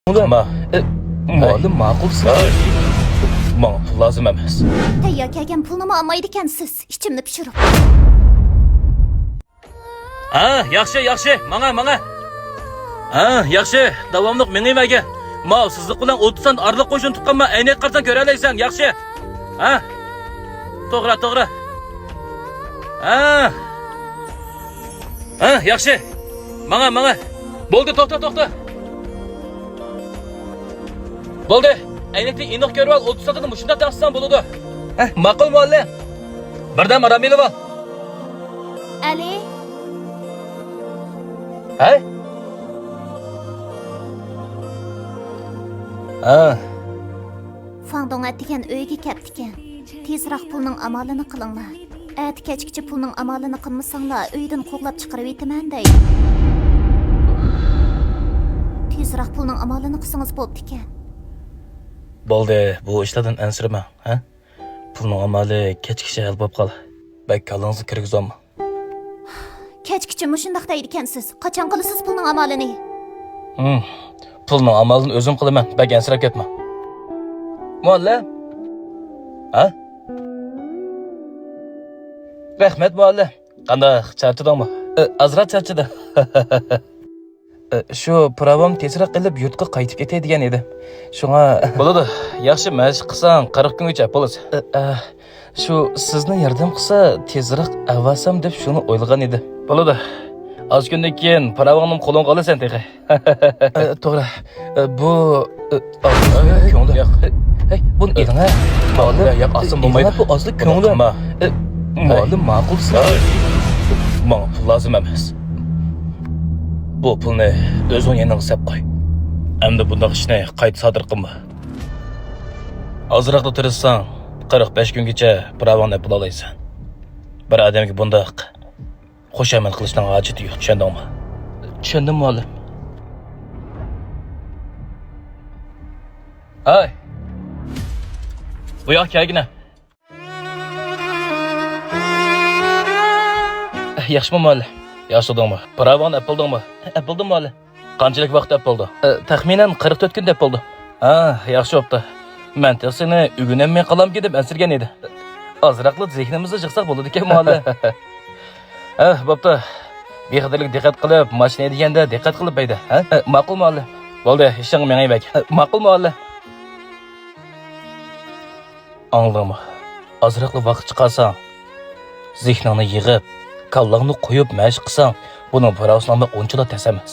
Ama muallim ma'qulsiz. Menga pul lozim emas. Tayyor kelgan pulni olmaydi ekansiz. Ichimni pishirib. Ha, yaxshi, manga. Ha, yaxshi, davomliq mengimaga. Ma, sizlik bilan 30 san arliq qo'shin tuqqanman, aynak qarsan ko'ra olaysan, yaxshi. Ha? To'g'ri. Ha, yaxshi. Manga. Bo'ldi, to'xta. Bo'ldi. Aynakni inoq ko'rib ol, 30 soatini mushunda taqsan bo'ladi. Ma'qul muallim. Birdan aramini ol. Ali, Ha? Fangdong atigan uyga kelibdi ekan. Tezroq pulning amalini qilinglar. Ati kechgacha pulning amalini qilmasanglar, uydan qo'g'lab chiqarib etaman deydi. Tezroq pulning amalini qilsangiz bo'pti ekan. Bo'ldi, bu ishlardan ansirma, ha? Pulning amali kechgacha hal bo'lib qol. Bak kalangizni kirgizolma. Kechgacha mushundaq deydi ekansiz. Qachon qilasiz pulning amalini? Pulning amalini o'zim qilaman, bak ansirab ketma. Muallim. Ha? Rahmat muallim. Qanday charchadingmi? Azrat charchadi. Shu pravom tezroq qilib yurtga qaytib ketay degan edim. Shunga bo'ladi. Yaxshi mashq qilsang 40 kungacha bo'ladi. Shu sizni yordam qilsa tezroq avasam deb shuni o'ylagan edim. Bo'ladi. Az kundan keyin pravomni qo'lingga olasan teqi. To'g'ri. Bu ko'ngli yo'q. Hey, buni eling-a. Muallim, yo'q, aslım bo'lmaydi. Bu ozlik ko'ngli. Muallim ma'qulsiz. Menga pul lozim emas. Bu pulni o'zing yaningga sep qo'y. Endi bunday ishni qayta sodir qilma. Ozroq tirishsang, 45 kungacha pravoni pul olaysan. Bir odamga bunday xushaman qilishning hojati yo'q, tushundingmi? Tushundim, muallim. Ay. Bu yoq kelgina. Yaxshimi, muallim? Yaşadыңmı? Pravon apildingmi? Apildim muallim. Qanchalik vaqt apildi? Taxminan 44 kun deb bo'ldi. Ha, yaxshi bo'pti. Men seni ugunamay qolamki deb ansirgan edi. Ozroqlik zehnimizni yig'sak bo'ladi ekan muallim. Bo'pti. Bexatarlik diqqat qilib, mashina deganda diqqat qilib bayda. Ha? Ma'qul muallim. Bo'ldi, ishing menga bak. Ma'qul muallim. Angladingmi? Ozroqlik vaqt chiqarsang, zehningni yig'ib kallangni qo'yib mashq qilsang, buning parosnoma unchalik tas emas.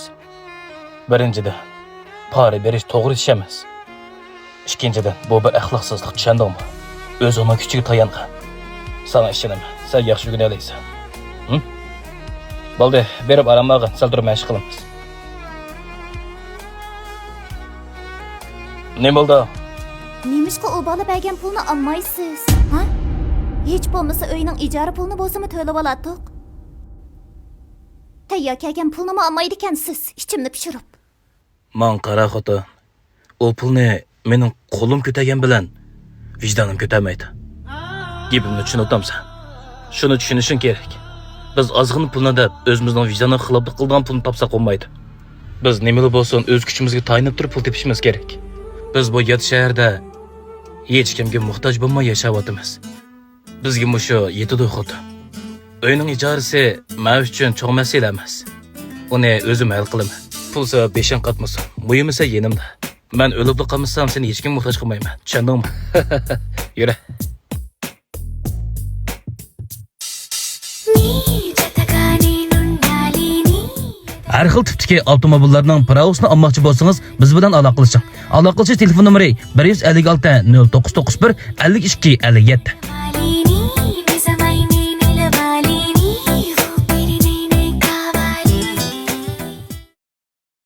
Birinchidan, pora berish to'g'ri ish emas. Ikkinchidan, bu bir axloqsizlik, tushundingmi? O'zingning kuchiga tayangan. Sana ishonaman. Sen yaxshi yurgin olaysan. Bo'ldi, berib aramag'in, sal turib mashq qilamiz. Nima bo'ldi? Nemishqa u bola bergan pulni olmaysiz? Ha? Hech bo'lmasa uyning ijara pulini bo'lsa-mu to'lab oladiq. Tayyor kelgan pulni olmaydi ekansiz, ichimni pishirib. Men qara xotin. O pulni mening qo'lim ko'tagan bilan vijdonim ko'tamaydi. Gapimni tushunatamsan. Shuni tushunishing kerak. Biz ozg'in pulni deb o'zimizning vijdoniga xiloflik qilgan pulni topsak bo'lmaydi. Biz nimali bo'lsin o'z kuchimizga tayanib turib pul tepishimiz kerak. Biz bu yat shaharda hech kimga muhtoj bo'lmay yashayapmiz. Bizga mushu yetadi xotin. Uyning ijarasi men uchun cho'ng masala emas. Uni o'zim hal qilaman. Pulsa beshin qatmasin. Muhim esa yenimda. Men o'lib qolmasam seni hech kim muhtoj qilmayman. Tushundingmi? Yura. Har xil tipdagi avtomobillarning pravosini olmoqchi bo'lsangiz, biz bilan aloqalashing. Aloqalash telefon nomeri 156 0991 52 57.